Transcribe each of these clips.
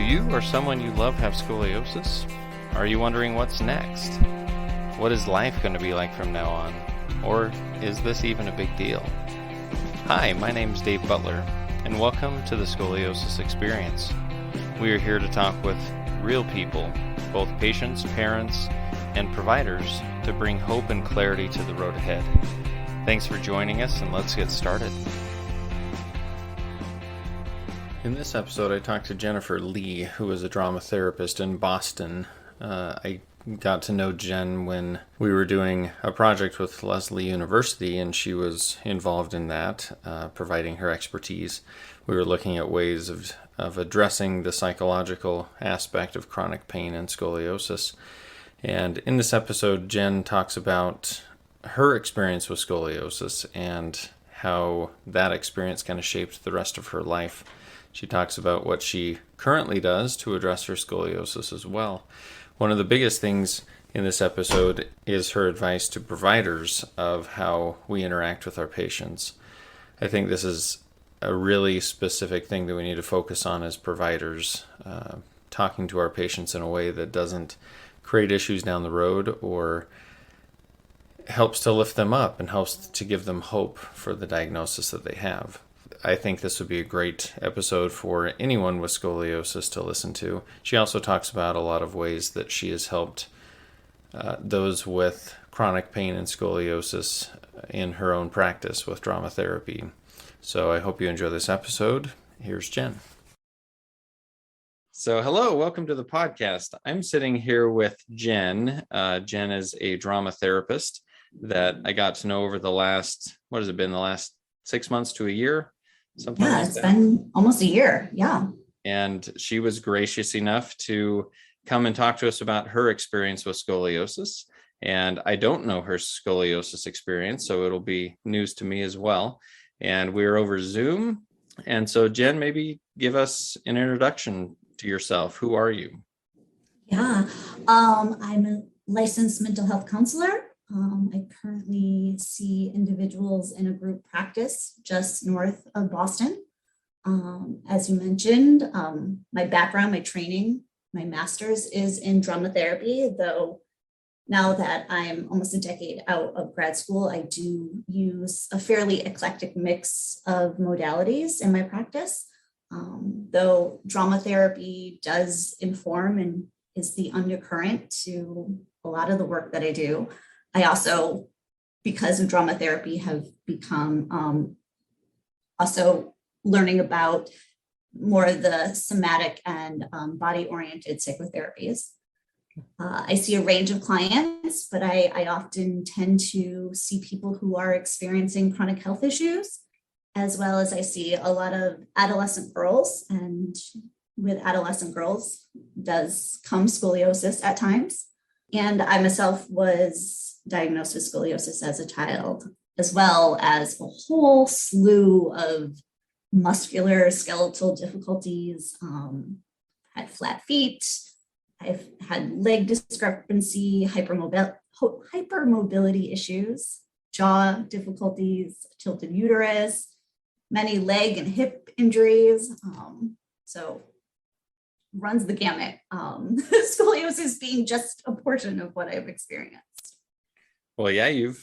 you or someone you love have scoliosis? Are you wondering what's next? What is life going to be like from now on? Or is this even a big deal? Hi, my name's Dave Butler, and welcome to the Scoliosis Experience. We are here to talk with real people, both patients, parents, and providers, to bring hope and clarity to the road ahead. Thanks for joining us, and let's get started. In this episode, I talked to Jennifer Lee, who is a drama therapist in Boston. I got to know Jenn when we were doing a project with Lesley University, and she was involved in that, providing her expertise. We were looking at ways of addressing the psychological aspect of chronic pain and scoliosis. And in this episode, Jenn talks about her experience with scoliosis and how that experience kind of shaped the rest of her life. She talks about what she currently does to address her scoliosis as well. One of the biggest things in this episode is her advice to providers of how we interact with our patients. I think this is a really specific thing that we need to focus on as providers, talking to our patients in a way that doesn't create issues down the road or helps to lift them up and helps to give them hope for the diagnosis that they have. I think this would be a great episode for anyone with scoliosis to listen to. She also talks about a lot of ways that she has helped those with chronic pain and scoliosis in her own practice with drama therapy. So I hope you enjoy this episode. Here's Jenn. So hello, welcome to the podcast. I'm sitting here with Jenn. Jenn is a drama therapist that I got to know over the last, what has it been, the last 6 months to a year? Something like it's been almost a year. Yeah. And she was gracious enough to come and talk to us about her experience with scoliosis. And I don't know her scoliosis experience, so it'll be news to me as well. And we're over Zoom. And so Jenn, maybe give us an introduction to yourself. Who are you? Yeah, I'm a licensed mental health counselor. I currently see individuals in a group practice just north of Boston. As you mentioned, my background, my training, my master's is in drama therapy, though now that I'm almost a decade out of grad school, I do use a fairly eclectic mix of modalities in my practice. Though drama therapy does inform and is the undercurrent to a lot of the work that I do. I also, because of drama therapy, have become also learning about more of the somatic and body-oriented psychotherapies. I see a range of clients, but I often tend to see people who are experiencing chronic health issues, as well as I see a lot of adolescent girls. And with adolescent girls does come scoliosis at times. And I myself was diagnosed with scoliosis as a child, as well as a whole slew of muscular skeletal difficulties. Had flat feet. I've had leg discrepancy, hypermobility issues, jaw difficulties, tilted uterus, many leg and hip injuries. So runs the gamut. Scoliosis being just a portion of what I've experienced. Well, yeah, you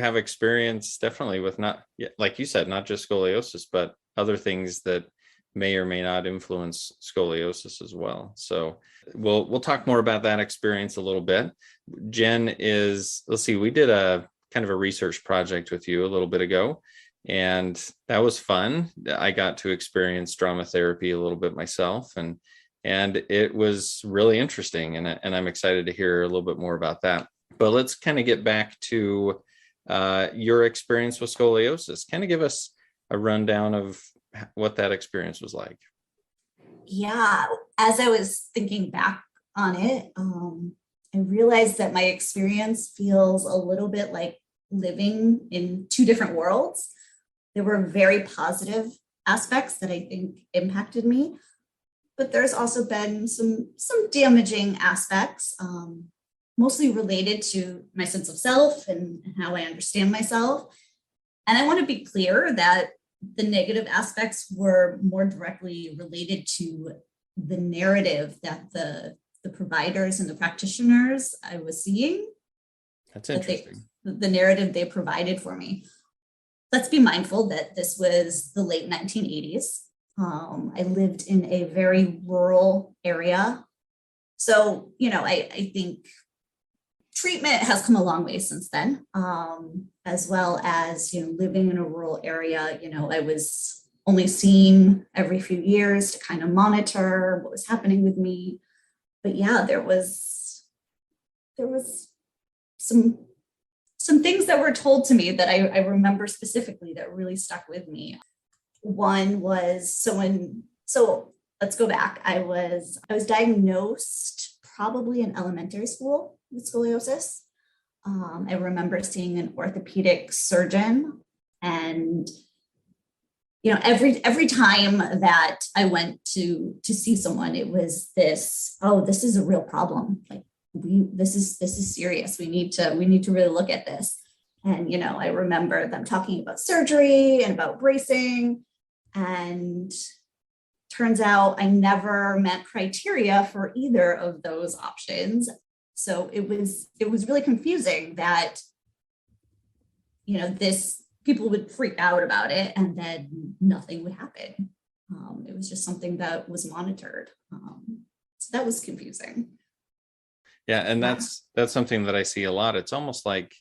have experience definitely with not, like you said, not just scoliosis, but other things that may or may not influence scoliosis as well. So we'll talk more about that experience a little bit. Jenn is, let's see, we did a kind of a research project with you a little bit ago, and that was fun. I got to experience drama therapy a little bit myself, and it was really interesting, and I'm excited to hear a little bit more about that. But let's kind of get back to your experience with scoliosis. Kind of give us a rundown of what that experience was like. Yeah, as I was thinking back on it, I realized that my experience feels a little bit like living in two different worlds. There were very positive aspects that I think impacted me, but there's also been some damaging aspects, mostly related to my sense of self and how I understand myself. And I want to be clear that the negative aspects were more directly related to the narrative that the providers and the practitioners I was seeing, That's that interesting. the narrative they provided for me. Let's be mindful that this was the late 1980s. I lived in a very rural area. So, I think treatment has come a long way since then, as well as, living in a rural area. I was only seen every few years to kind of monitor what was happening with me. But yeah, there was some things that were told to me that I remember specifically that really stuck with me. One was, so let's go back. I was diagnosed probably in elementary school with scoliosis. I remember seeing an orthopedic surgeon, and every time that I went to see someone, it was this, oh, this is a real problem. Like, this is serious. We need to really look at this. And I remember them talking about surgery and about bracing, and turns out I never met criteria for either of those options. So it was really confusing that people would freak out about it and then nothing would happen. It was just something that was monitored. So that was confusing. Yeah, and that's something that I see a lot. It's almost like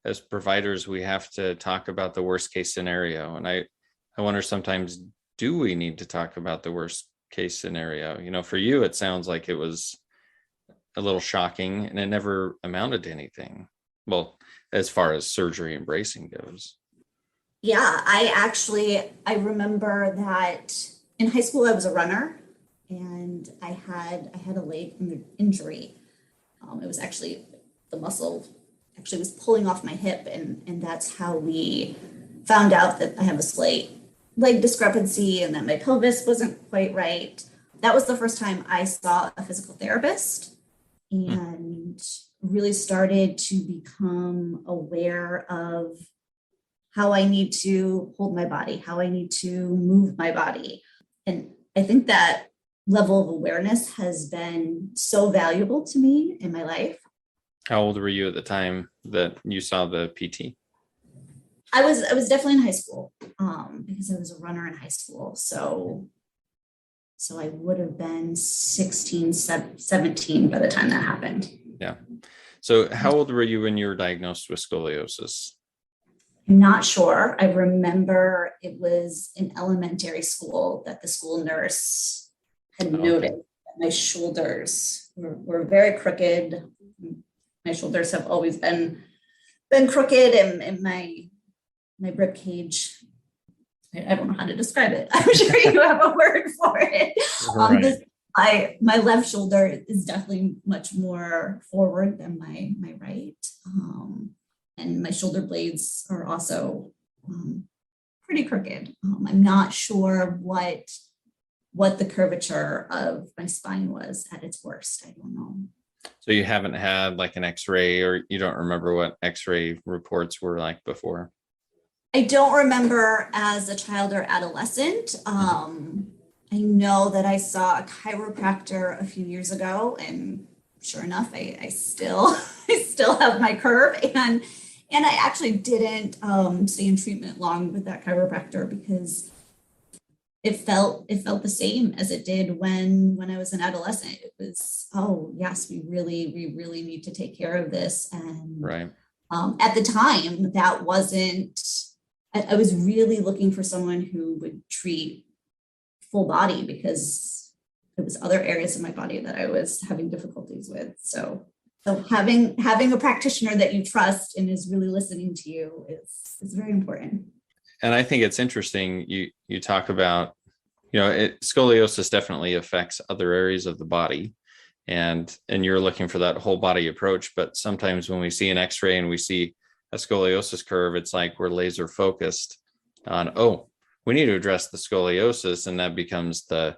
as providers, we have to talk about the worst case scenario. And I wonder sometimes, do we need to talk about the worst case scenario? For you, it sounds like it was a little shocking and it never amounted to anything. Well, as far as surgery and bracing goes. Yeah, I remember that in high school I was a runner, and I had a leg injury. It was actually, the muscle actually was pulling off my hip, and that's how we found out that I have a slight leg discrepancy and that my pelvis wasn't quite right. That was the first time I saw a physical therapist, and really started to become aware of how I need to hold my body, how I need to move my body. And I think that level of awareness has been so valuable to me in my life. How old were you at the time that you saw the PT? I was definitely in high school, because I was a runner in high school. So I would have been 16, 17 by the time that happened. Yeah. So how old were you when you were diagnosed with scoliosis? I'm not sure. I remember it was in elementary school that the school nurse had noted that my shoulders were very crooked. My shoulders have always been crooked, and my rib cage, I don't know how to describe it. I'm sure you have a word for it. Right. My left shoulder is definitely much more forward than my right. And my shoulder blades are also pretty crooked. I'm not sure what the curvature of my spine was at its worst. I don't know. So you haven't had like an x-ray, or you don't remember what x-ray reports were like before? I don't remember as a child or adolescent. I know that I saw a chiropractor a few years ago, and sure enough, I still have my curve, and I actually didn't stay in treatment long with that chiropractor because it felt the same as it did when I was an adolescent. It was, oh yes, we really need to take care of this. And right. At the time, that wasn't. I was really looking for someone who would treat full body, because there was other areas of my body that I was having difficulties with. So having a practitioner that you trust and is really listening to you is very important. And I think it's interesting. You talk about, scoliosis definitely affects other areas of the body, and you're looking for that whole body approach. But sometimes when we see an x-ray and we see a scoliosis curve, it's like we're laser focused on, oh, we need to address the scoliosis, and that becomes the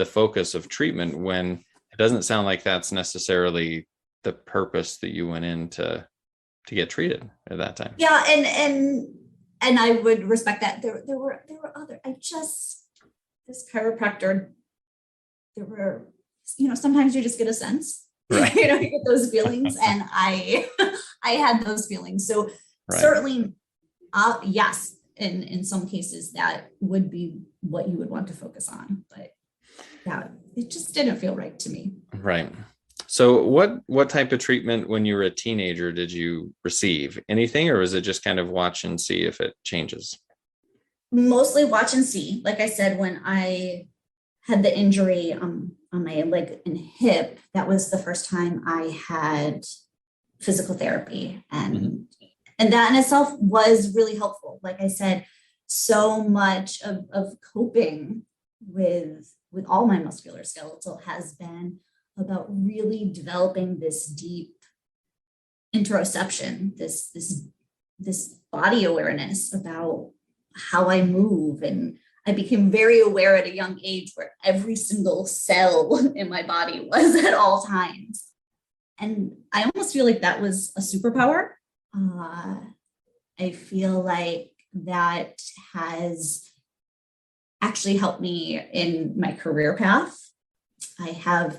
focus of treatment, when it doesn't sound like that's necessarily the purpose that you went in to get treated at that time. Yeah, and I would respect that. There were other. This chiropractor there were, sometimes you just get a sense, Right. you get those feelings, and I I had those feelings. So Right. certainly, yes, in some cases that would be what you would want to focus on, but yeah, it just didn't feel right to me. Right. So what type of treatment when you were a teenager did you receive? Anything, or was it just kind of watch and see if it changes? Mostly watch and see. Like I said, when I had the injury on my leg and hip, that was the first time I had physical therapy. And that in itself was really helpful. Like I said, so much of coping with all my musculoskeletal has been about really developing this deep interoception, this body awareness about how I move. And I became very aware at a young age where every single cell in my body was at all times. And I almost feel like that was a superpower. I feel like that has actually helped me in my career path. I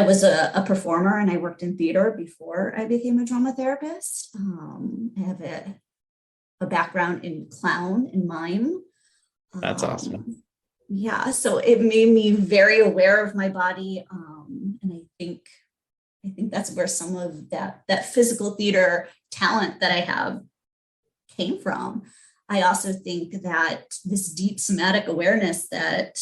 was a performer and I worked in theater before I became a drama therapist. I have a background in clown and mime. That's awesome. Yeah, so it made me very aware of my body. And I think that's where some of that physical theater talent that I have came from. I also think that this deep somatic awareness that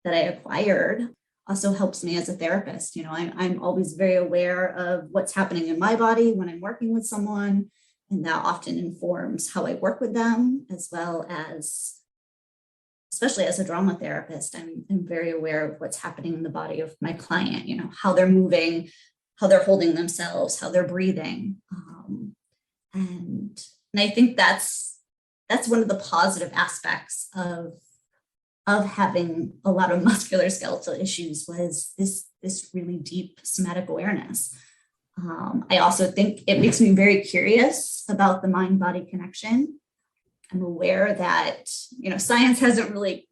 I acquired also helps me as a therapist. I'm always very aware of what's happening in my body when I'm working with someone, and that often informs how I work with them, as well as, especially as a drama therapist, I'm very aware of what's happening in the body of my client, how they're moving, how they're holding themselves, how they're breathing. And I think that's one of the positive aspects of having a lot of musculoskeletal issues, was this really deep somatic awareness. I also think it makes me very curious about the mind-body connection. I'm aware that, science hasn't really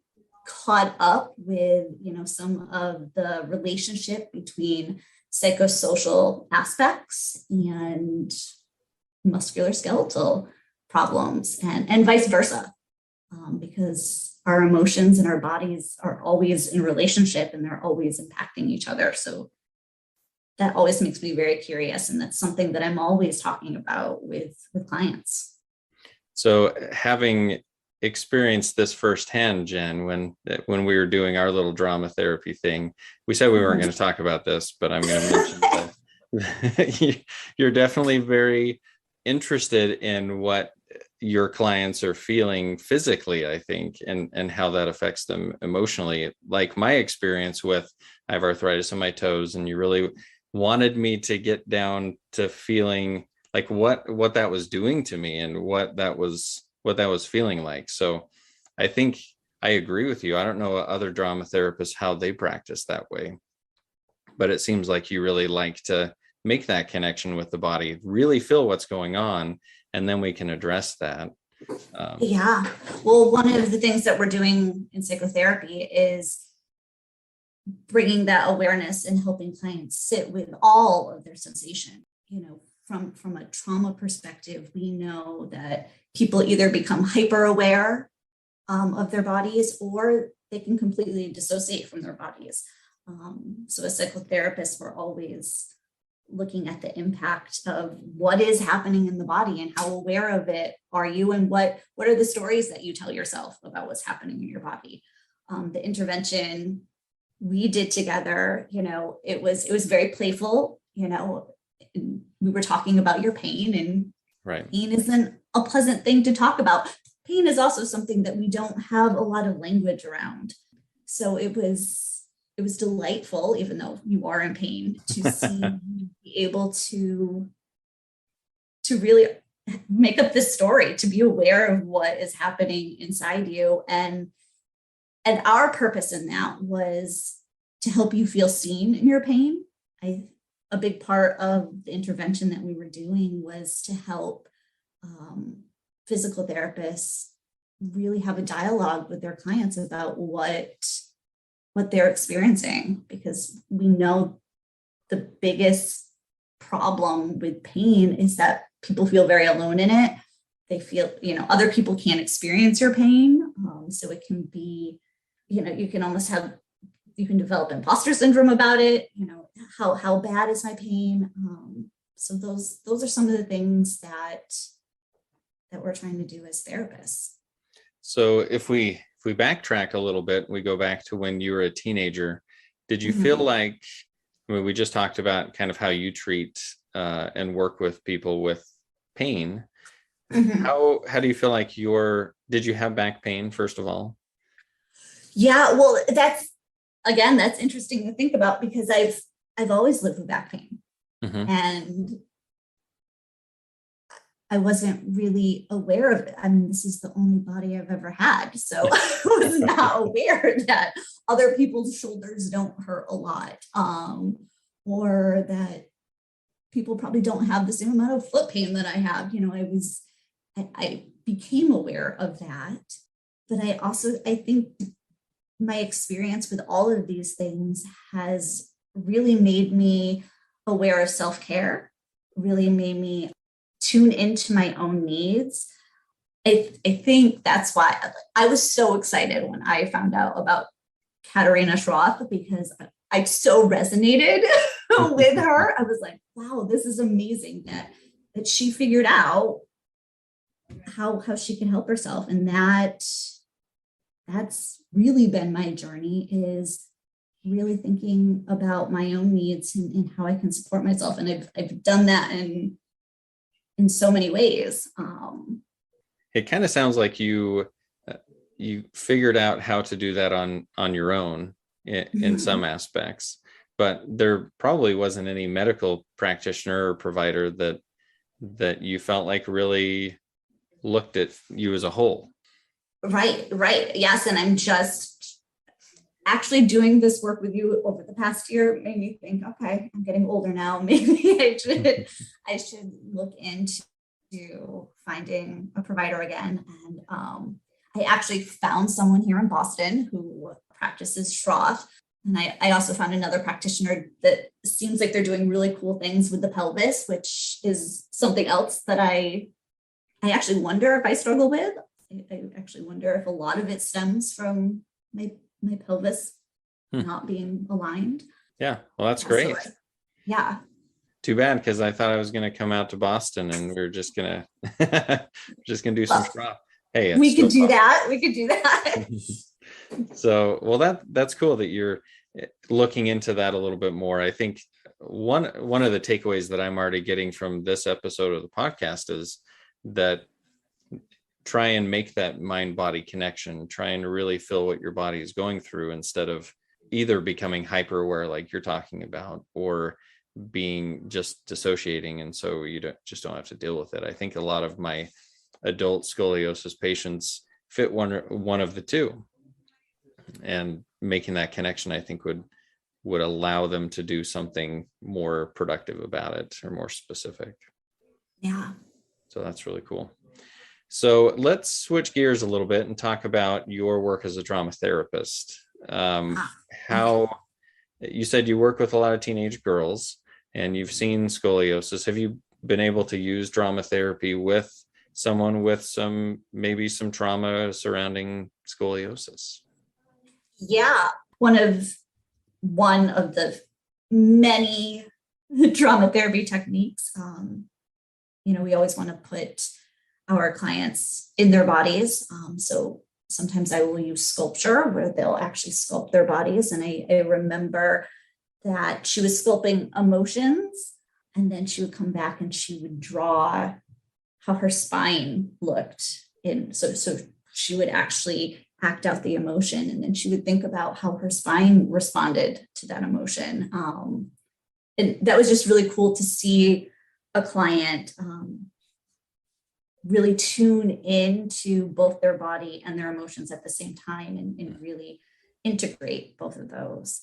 caught up with, some of the relationship between psychosocial aspects and musculoskeletal problems, and vice versa, because our emotions and our bodies are always in relationship and they're always impacting each other. So that always makes me very curious. And that's something that I'm always talking about with clients. So having experienced this firsthand, Jen, when we were doing our little drama therapy thing, we said we weren't going to talk about this, but I'm going to mention that you're definitely very interested in what your clients are feeling physically, I think, and how that affects them emotionally. Like my experience with, I have arthritis in my toes, and you really wanted me to get down to feeling like what that was doing to me and what that was feeling like. So I think I agree with you. I don't know other drama therapists, how they practice that way, but it seems like you really like to make that connection with the body, really feel what's going on, and then we can address that. Yeah. Well, one of the things that we're doing in psychotherapy is bringing that awareness and helping clients sit with all of their sensation. From a trauma perspective, we know that people either become hyper aware of their bodies, or they can completely dissociate from their bodies. So as psychotherapists, we're always looking at the impact of what is happening in the body and how aware of it are you, and what are the stories that you tell yourself about what's happening in your body. The intervention we did together, it was very playful. We were talking about your pain, and Right. Pain isn't a pleasant thing to talk about. Pain is also something that we don't have a lot of language around. So it was delightful, even though you are in pain, to see you be able to really make up this story, to be aware of what is happening inside you. And our purpose in that was to help you feel seen in your pain. A big part of the intervention that we were doing was to help physical therapists really have a dialogue with their clients about what what they're experiencing, because we know the biggest problem with pain is that people feel very alone in it. They feel, other people can't experience your pain. So it can be, you can almost you can develop imposter syndrome about it. How bad is my pain? So those are some of the things that we're trying to do as therapists. So if we backtrack a little bit, we go back to when you were a teenager, did you feel like, we just talked about kind of how you treat and work with people with pain. How do you feel like did you have back pain, first of all? Yeah, well, that's interesting to think about, because I've always lived with back pain. And I wasn't really aware of it. I mean, this is the only body I've ever had. So I was not aware that other people's shoulders don't hurt a lot, or that people probably don't have the same amount of foot pain that I have. I became aware of that. But I think my experience with all of these things has really made me aware of self-care, really made me tune into my own needs. I think that's why I was so excited when I found out about Katarina Schroth, because I so resonated with her. I was like, wow, this is amazing that she figured out how she can help herself. And that's really been my journey, is really thinking about my own needs and how I can support myself. And I've done that in so many ways. It kind of sounds like you figured out how to do that on your own in some aspects, but there probably wasn't any medical practitioner or provider that you felt like really looked at you as a whole. Right. Yes. And I'm just actually doing this work with you over the past year made me think, okay, I'm getting older now. Maybe I should look into finding a provider again. And I actually found someone here in Boston who practices Schroth. And I also found another practitioner that seems like they're doing really cool things with the pelvis, which is something else that I actually wonder if I struggle with. I actually wonder if a lot of it stems from my pelvis not being aligned. Yeah, well, that's great. Yeah. Too bad, because I thought I was going to come out to Boston and we were just going to do some Schroth. Hey, we could do that. We could do that. So, well, that's cool that you're looking into that a little bit more. I think one of the takeaways that I'm already getting from this episode of the podcast is that try and make that mind-body connection, try and really feel what your body is going through, instead of either becoming hyper aware like you're talking about, or being just dissociating, and so you don't have to deal with it. I think a lot of my adult scoliosis patients fit one of the two, and making that connection, I think, would allow them to do something more productive about it, or more specific. Yeah. So that's really cool. So let's switch gears a little bit and talk about your work as a drama therapist. How you said you work with a lot of teenage girls and you've seen scoliosis. Have you been able to use drama therapy with someone with maybe some trauma surrounding scoliosis? Yeah. One of the many trauma therapy techniques, we always want to put our clients in their bodies. So sometimes I will use sculpture where they'll actually sculpt their bodies. And I remember that she was sculpting emotions, and then she would come back and she would draw how her spine looked. So she would actually act out the emotion, and then she would think about how her spine responded to that emotion. And that was just really cool to see a client really tune into both their body and their emotions at the same time, and really integrate both of those.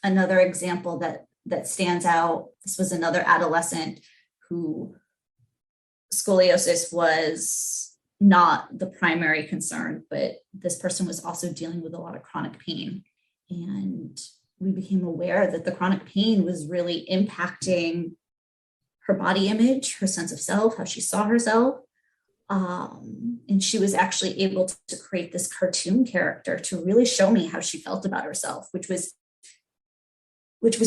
Another example that stands out, this was another adolescent who scoliosis was not the primary concern, but this person was also dealing with a lot of chronic pain. And we became aware that the chronic pain was really impacting her body image, her sense of self, how she saw herself. And she was actually able to create this cartoon character to really show me how she felt about herself, which was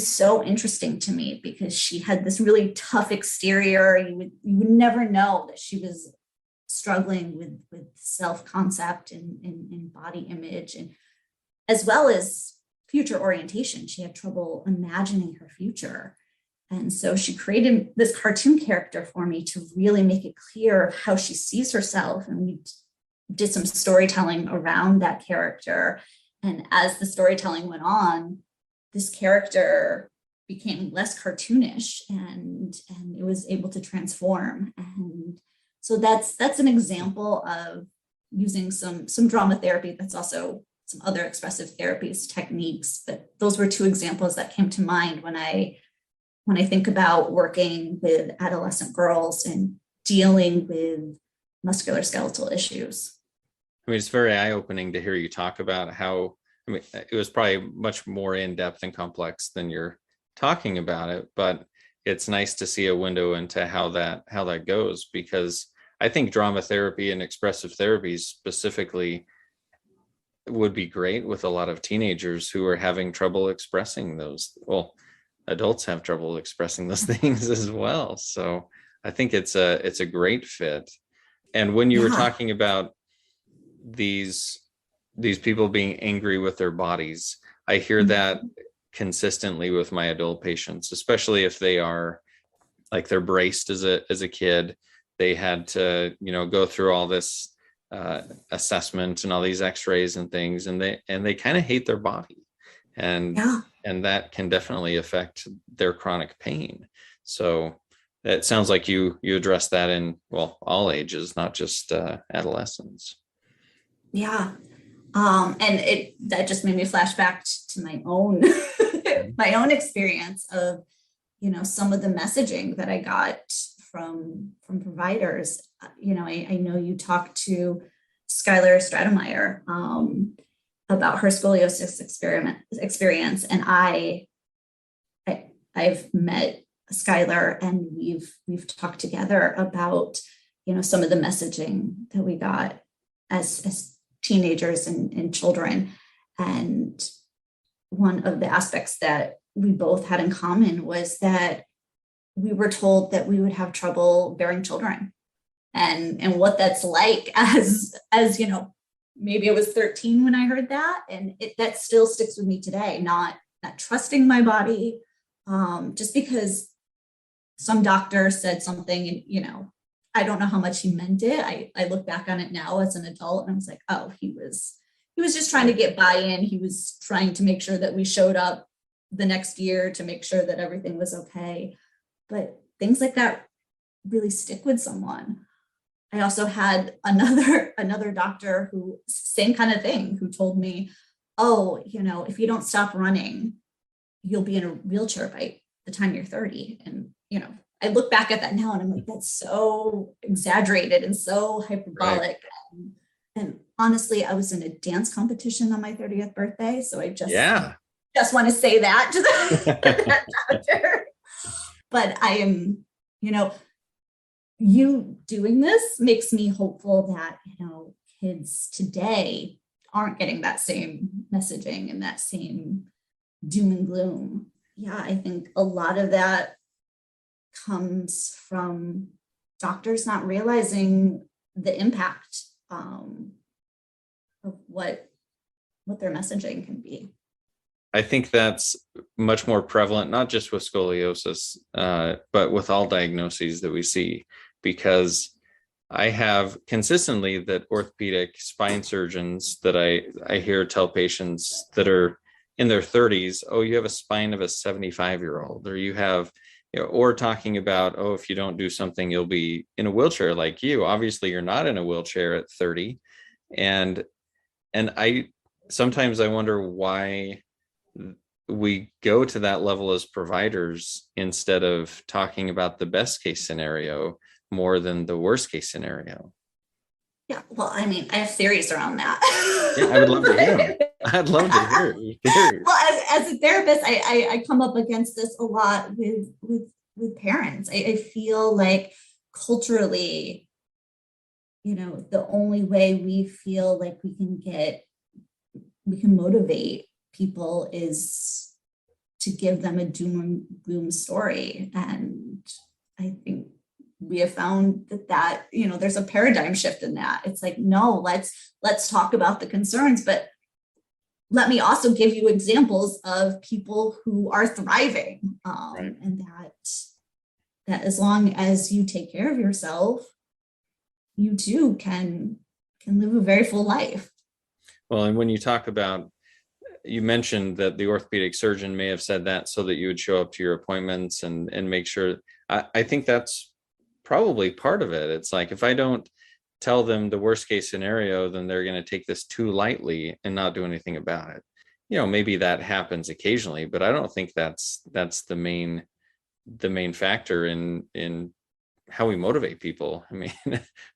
so interesting to me, because she had this really tough exterior. You would never know that she was struggling with self-concept and body image, and as well as future orientation. She had trouble imagining her future. And so she created this cartoon character for me to really make it clear how she sees herself. And we did some storytelling around that character. And as the storytelling went on, this character became less cartoonish, and it was able to transform. And so that's an example of using some drama therapy. That's also some other expressive therapies techniques. But those were two examples that came to mind when I think about working with adolescent girls and dealing with musculoskeletal issues. I mean, it's very eye-opening to hear you talk about how, I mean, it was probably much more in-depth and complex than you're talking about it, but it's nice to see a window into how that goes, because I think drama therapy and expressive therapies specifically would be great with a lot of teenagers who are having trouble expressing those. Well, adults have trouble expressing those things as well. So I think it's a great fit. And when you were talking about these people being angry with their bodies, I hear that consistently with my adult patients, especially if they are like they're braced as a kid. They had to, go through all this assessment and all these x-rays and things, and they kind of hate their body. And that can definitely affect their chronic pain. So it sounds like you address that in, well, all ages, not just adolescents. Yeah. And that just made me flash back to my own my own experience of, some of the messaging that I got from providers. I know you talked to Skylar Stratemeyer about her scoliosis experience, and I've met Skylar, and we've talked together about some of the messaging that we got as teenagers and children. And one of the aspects that we both had in common was that we were told that we would have trouble bearing children, and what that's like as maybe I was 13 when I heard that, and that still sticks with me today. Not trusting my body, just because some doctor said something, and I don't know how much he meant it. I look back on it now as an adult, and I was like, oh, he was just trying to get buy-in. He was trying to make sure that we showed up the next year to make sure that everything was okay. But things like that really stick with someone. I also had another doctor who, same kind of thing, who told me, oh, if you don't stop running, you'll be in a wheelchair by the time you're 30. And, I look back at that now and I'm like, that's so exaggerated and so hyperbolic. Right. And honestly, I was in a dance competition on my 30th birthday. So I just want to say that to that doctor. But I am, you doing this makes me hopeful that, kids today aren't getting that same messaging and that same doom and gloom. Yeah, I think a lot of that comes from doctors not realizing the impact of what their messaging can be. I think that's much more prevalent, not just with scoliosis, but with all diagnoses that we see, because I have consistently that orthopedic spine surgeons that I hear tell patients that are in their 30s, oh, you have a spine of a 75-year-old, or you have, or talking about, oh, if you don't do something, you'll be in a wheelchair like you. Obviously, you're not in a wheelchair at 30. And sometimes I wonder why we go to that level as providers instead of talking about the best case scenario more than the worst case scenario. Yeah, well, I have theories around that. Yeah, I would love to hear them. I'd love to hear it. Well, as a therapist, I come up against this a lot with parents. I feel like culturally, the only way we feel like we can motivate people is to give them a doom and gloom story. And I think we have found that there's a paradigm shift in that. It's like, no, let's talk about the concerns, but let me also give you examples of people who are thriving, Right. and that as long as you take care of yourself, you too can live a very full life. Well, and when you talk about, you mentioned that the orthopedic surgeon may have said that so that you would show up to your appointments and make sure. I think that's probably part of it. It's like, if I don't tell them the worst case scenario, then they're going to take this too lightly and not do anything about it. Maybe that happens occasionally, but I don't think that's the main factor in how we motivate people. I mean,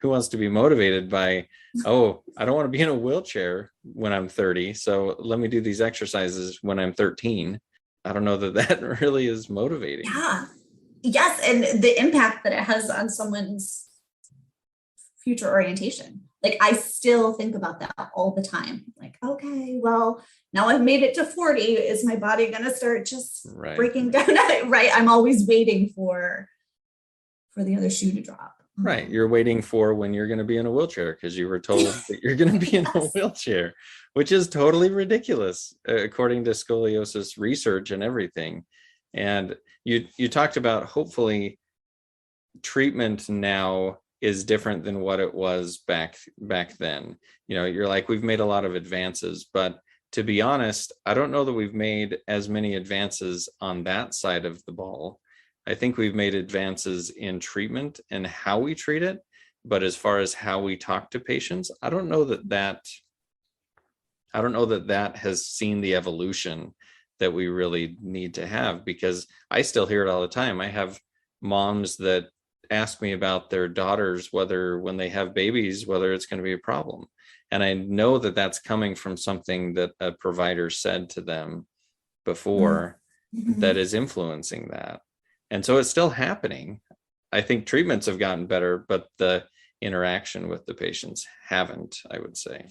who wants to be motivated by, oh, I don't want to be in a wheelchair when I'm 30, so let me do these exercises when I'm 13. I don't know that really is motivating. Yeah. Yes. And the impact that it has on someone's future orientation. Like, I still think about that all the time. Like, okay, well, now I've made it to 40. Is my body going to start just breaking down? Right. I'm always waiting for the other shoe to drop. Right. You're waiting for when you're going to be in a wheelchair because you were told that you're going to be in a wheelchair, which is totally ridiculous, according to scoliosis research and everything. And you talked about, hopefully treatment now is different than what it was back then. You're like, we've made a lot of advances, but to be honest, I don't know that we've made as many advances on that side of the ball. I think we've made advances in treatment and how we treat it, but as far as how we talk to patients, I don't know that has seen the evolution that we really need to have, because I still hear it all the time. I have moms that ask me about their daughters, whether when they have babies, whether it's going to be a problem. And I know that that's coming from something that a provider said to them before that is influencing that. And so it's still happening. I think treatments have gotten better, but the interaction with the patients haven't, I would say.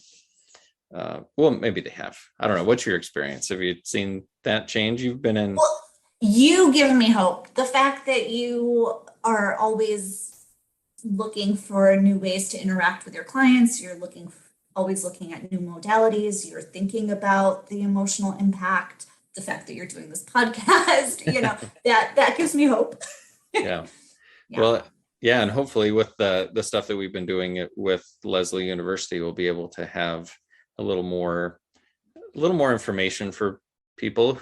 Well, maybe they have. I don't know. What's your experience? Have you seen that change? You've been in. Well, you give me hope. The fact that you are always looking for new ways to interact with your clients, you're always looking at new modalities, you're thinking about the emotional impact, the fact that you're doing this podcast, that gives me hope. Yeah. Well, yeah. And hopefully with the stuff that we've been doing with Leslie University, we'll be able to have a little more information for people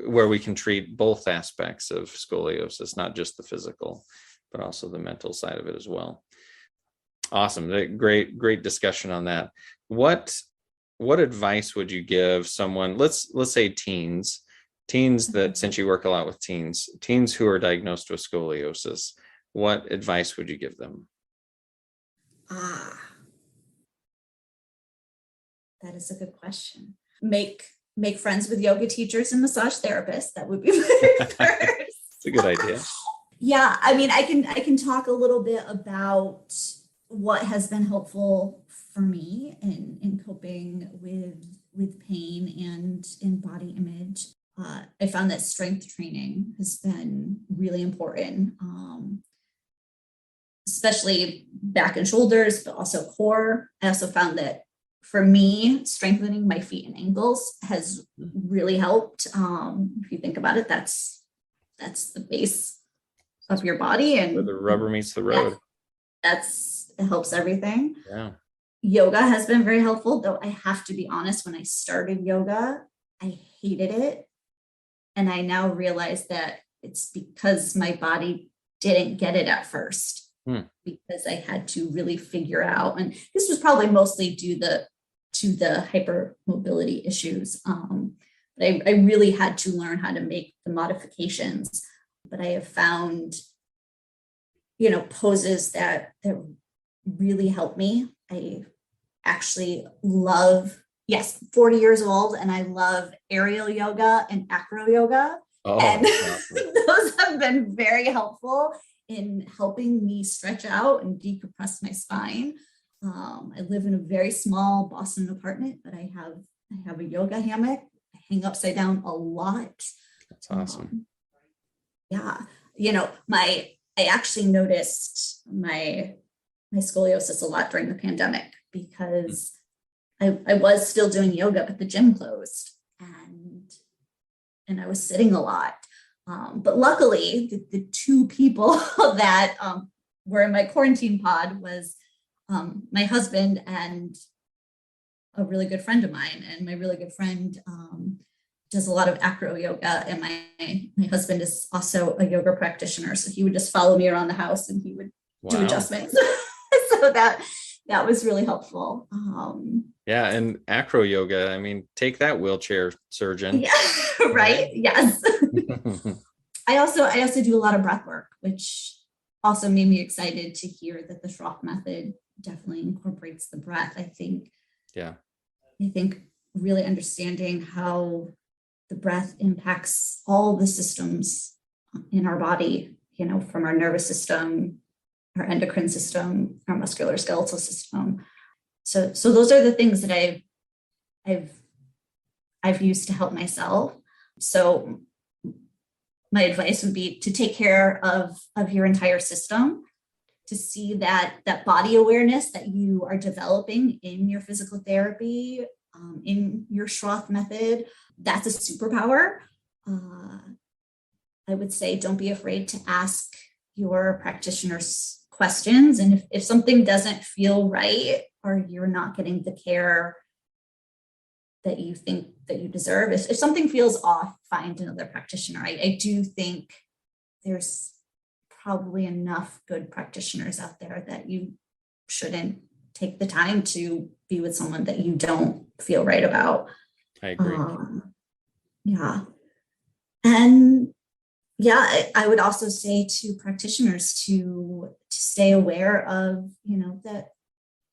where we can treat both aspects of scoliosis, not just the physical, but also the mental side of it as well. Awesome. Great discussion on that. What advice would you give someone, let's say teens that, since you work a lot with teens who are diagnosed with scoliosis, what advice would you give them? That is a good question. Make friends with yoga teachers and massage therapists. That would be my first. It's a good idea. Yeah, I mean, I can talk a little bit about what has been helpful for me in coping with pain and in body image. I found that strength training has been really important, especially back and shoulders, but also core. I also found that for me, strengthening my feet and ankles has really helped. If you think about it, that's the base of your body, and where the rubber meets the road. It helps everything. Yeah. Yoga has been very helpful, though I have to be honest, when I started yoga, I hated it. And I now realize that it's because my body didn't get it at first, because I had to really figure out, and this was probably mostly due to the hypermobility issues. But I really had to learn how to make the modifications. But I have found, poses that really help me. I actually love yes, 40 years old, and I love aerial yoga and acro yoga. Oh, And that's awesome. those have been very helpful in helping me stretch out and decompress my spine. I live in a very small Boston apartment, but I have a yoga hammock. I hang upside down a lot. That's awesome. Yeah, I actually noticed my scoliosis a lot during the pandemic because I was still doing yoga, but the gym closed and I was sitting a lot. But luckily, the two people that were in my quarantine pod was my husband and a really good friend of mine. And my really good friend does a lot of acro yoga, and my husband is also a yoga practitioner. So he would just follow me around the house and he would do adjustments. So that was really helpful. Yeah, and acro yoga, I mean, take that, wheelchair surgeon. Yeah, right. Yes. I also do a lot of breath work, which also made me excited to hear that the Schrock method definitely incorporates the breath. I think really understanding how the breath impacts all the systems in our body, from our nervous system, our endocrine system, our musculoskeletal system. So those are the things that I've used to help myself. So my advice would be to take care of your entire system, to see that body awareness that you are developing in your physical therapy, in your Schroth method, that's a superpower. I would say don't be afraid to ask your practitioners questions. And if something doesn't feel right, or you're not getting the care that you think that you deserve, if something feels off, find another practitioner. I do think there's probably enough good practitioners out there that you shouldn't take the time to be with someone that you don't feel right about. I agree. Yeah. And yeah, I would also say to practitioners to stay aware of,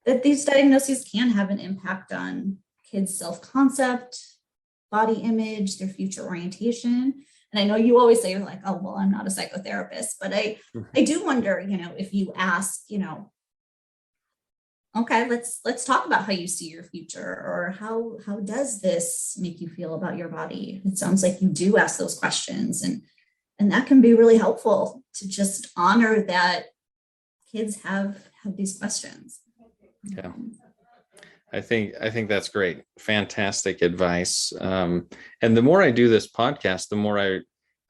that these diagnoses can have an impact on kids' self-concept, body image, their future orientation. And I know you always say, you're like, oh, well, I'm not a psychotherapist, but I do wonder, if you ask, okay, let's talk about how you see your future, or how does this make you feel about your body? It sounds like you do ask those questions, and that can be really helpful to just honor that kids have these questions. Yeah. I think that's great. Fantastic advice. And the more I do this podcast, the more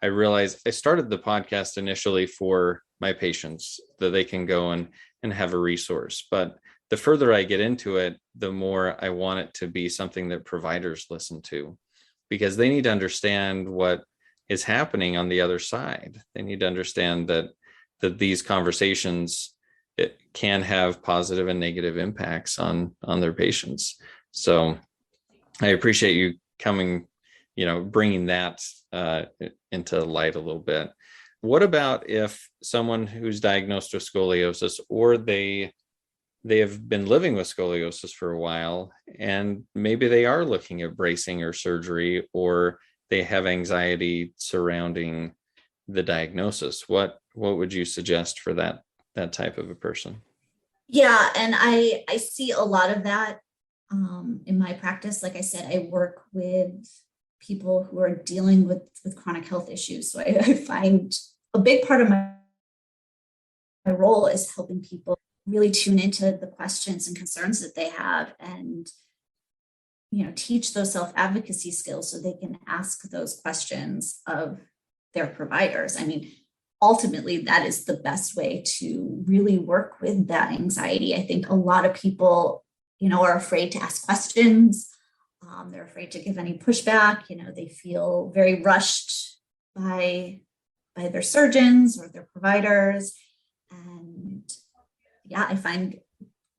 I realize I started the podcast initially for my patients, that they can go and have a resource. But the further I get into it, the more I want it to be something that providers listen to, because they need to understand what is happening on the other side. They need to understand that these conversations, it can have positive and negative impacts on their patients. So I appreciate you coming, bringing that into light a little bit. What about if someone who's diagnosed with scoliosis, or they have been living with scoliosis for a while, and maybe they are looking at bracing or surgery, or they have anxiety surrounding the diagnosis? What would you suggest for that type of a person? Yeah, and I see a lot of that in my practice. Like I said, I work with people who are dealing with chronic health issues. So I find a big part of my role is helping people really tune into the questions and concerns that they have, and teach those self-advocacy skills so they can ask those questions of their providers. I mean, ultimately, that is the best way to really work with that anxiety. I think a lot of people, are afraid to ask questions. They're afraid to give any pushback. They feel very rushed by their surgeons or their providers. And yeah, I find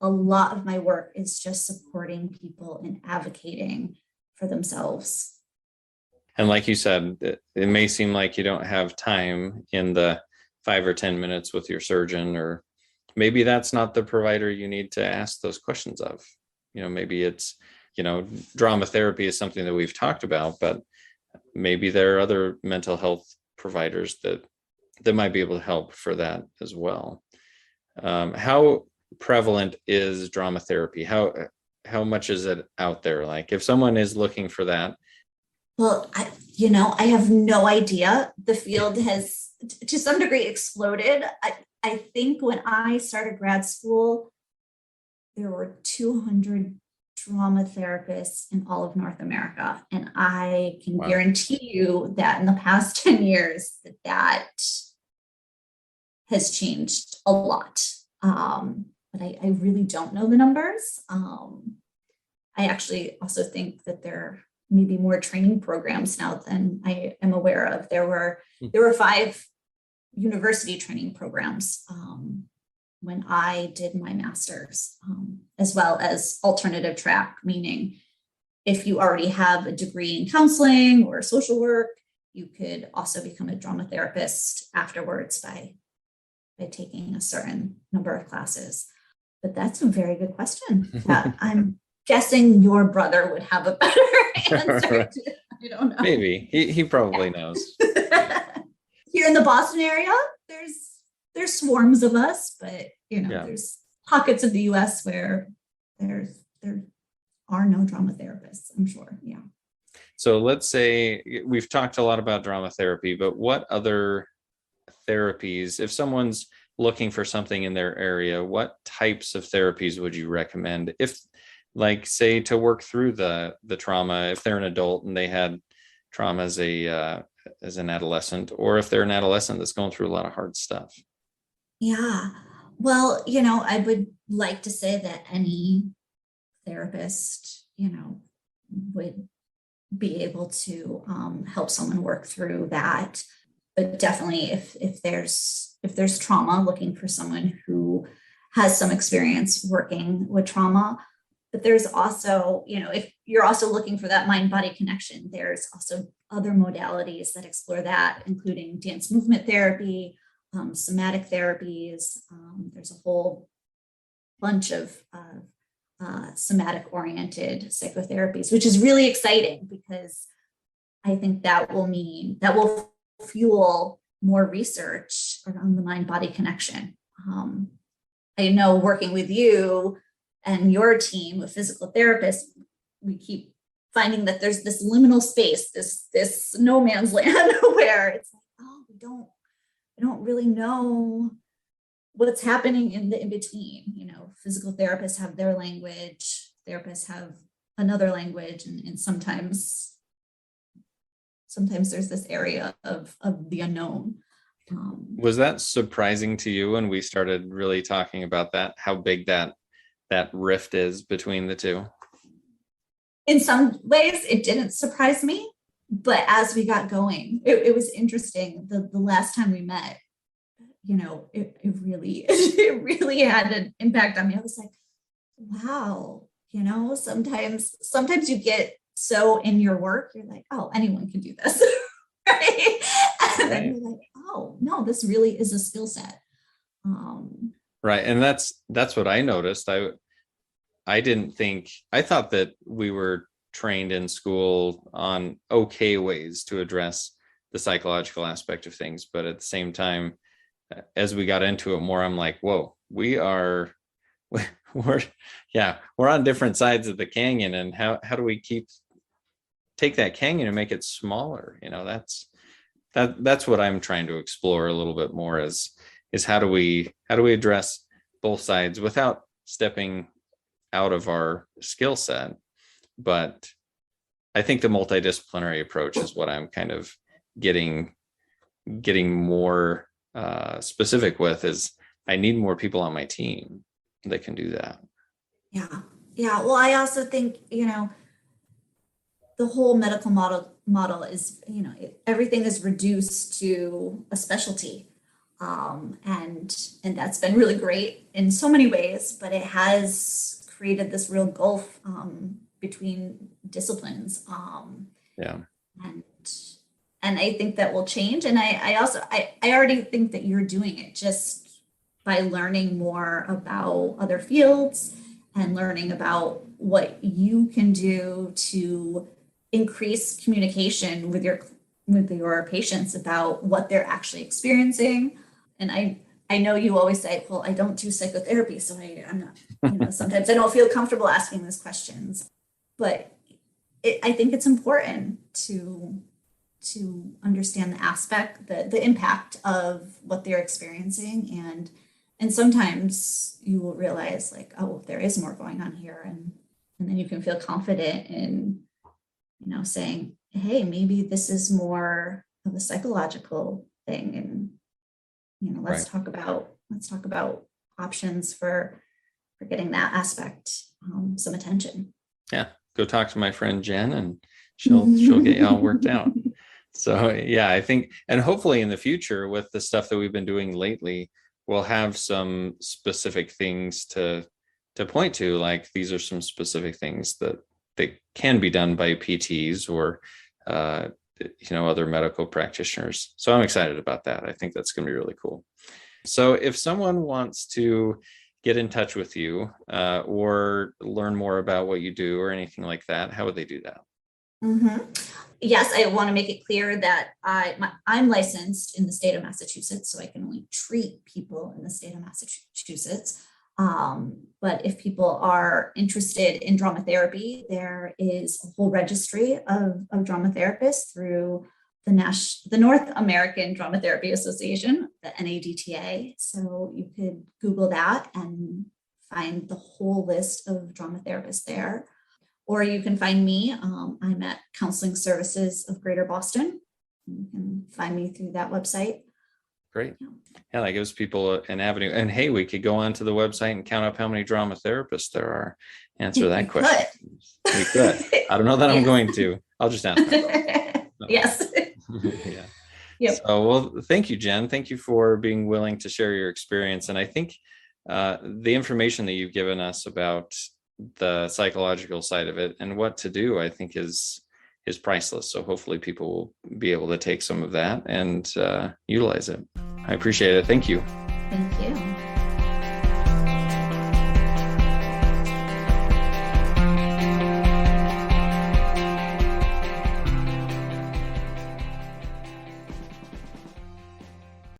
a lot of my work is just supporting people and advocating for themselves. And like you said, it may seem like you don't have time in the 5 or 10 minutes with your surgeon, or maybe that's not the provider you need to ask those questions of. Maybe it's drama therapy is something that we've talked about, but maybe there are other mental health providers that might be able to help for that as well. How prevalent is drama therapy? How much is it out there? Like if someone is looking for that. Well, I have no idea. The field has to some degree exploded. I think when I started grad school, there were 200 trauma therapists in all of North America. And I can Wow. guarantee you that in the past 10 years, that has changed a lot. But I really don't know the numbers. I actually also think that there may be more training programs now than I am aware of. There were 5 university training programs when I did my master's, as well as alternative track, meaning if you already have a degree in counseling or social work, you could also become a drama therapist afterwards by taking a certain number of classes. But that's a very good question that I'm guessing your brother would have a better answer to. I don't know. Maybe he probably knows. Here in the Boston area, there's swarms of us, but there's pockets of the US where there are no drama therapists, I'm sure. Yeah. So let's say we've talked a lot about drama therapy, but what other therapies, if someone's looking for something in their area, what types of therapies would you recommend? If, like, say, to work through the trauma, if they're an adult and they had trauma as an adolescent, or if they're an adolescent that's going through a lot of hard stuff? Yeah. Well, I would like to say that any therapist, would be able to help someone work through that. But definitely if there's trauma, looking for someone who has some experience working with trauma. But there's also, if you're also looking for that mind-body connection, there's also other modalities that explore that, including dance movement therapy, somatic therapies. There's a whole bunch of somatic-oriented psychotherapies, which is really exciting because I think that will fuel more research around the mind-body connection. I know working with you and your team of physical therapists, we keep finding that there's this liminal space, this no man's land where it's like, oh, I don't really know what's happening in the in-between. Physical therapists have their language, therapists have another language, and sometimes there's this area of the unknown. Was that surprising to you when we started really talking about that, how big that rift is between the two? In some ways, it didn't surprise me, but as we got going, it was interesting. The last time we met, it really had an impact on me. I was like, wow, sometimes you get so in your work, you're like, oh, anyone can do this. Right? And then you're like, oh no, this really is a skill set. Right. And that's what I noticed. I thought that we were trained in school on okay ways to address the psychological aspect of things. But at the same time, as we got into it more, I'm like, whoa, we're on different sides of the canyon. And how do we take that canyon and make it smaller? That's what I'm trying to explore a little bit more is how do we address both sides without stepping out of our skill set. But I think the multidisciplinary approach is what I'm kind of getting more specific with. Is I need more people on my team that can do that. Yeah. Well, I also think the whole medical model is everything is reduced to a specialty, and that's been really great in so many ways, but it has created this real gulf between disciplines. And I think that will change. And I already think that you're doing it just by learning more about other fields and learning about what you can do to increase communication with your patients about what they're actually experiencing. And I know you always say, well, I don't do psychotherapy, so I'm not, sometimes I don't feel comfortable asking these questions, but I think it's important to understand the impact of what they're experiencing. And sometimes you will realize like, oh, there is more going on here. And then you can feel confident in, saying, hey, maybe this is more of a psychological thing. And, let's talk about options for getting that aspect some attention. Yeah. Go talk to my friend Jenn and she'll get you all worked out. So yeah, I think, and hopefully in the future with the stuff that we've been doing lately, we'll have some specific things to point to, like these are some specific things that can be done by PTs or, other medical practitioners. So I'm excited about that. I think that's going to be really cool. So if someone wants to get in touch with you or learn more about what you do or anything like that, how would they do that? Mm-hmm. Yes, I want to make it clear that I'm licensed in the state of Massachusetts, so I can only treat people in the state of Massachusetts. But if people are interested in drama therapy, there is a whole registry of drama therapists through the North American Drama Therapy Association, the NADTA. So you could Google that and find the whole list of drama therapists there. Or you can find me. I'm at Counseling Services of Greater Boston. You can find me through that website. Great. Yeah, that gives people an avenue. And hey, we could go onto the website and count up how many drama therapists there are. Answer that question. We could. I don't know that I'm going to. I'll just ask. Yes. Yeah. Yep. So, well, thank you, Jenn. Thank you for being willing to share your experience. And I think the information that you've given us about the psychological side of it and what to do, I think is priceless. So hopefully people will be able to take some of that and utilize it. I appreciate it. Thank you. Thank you.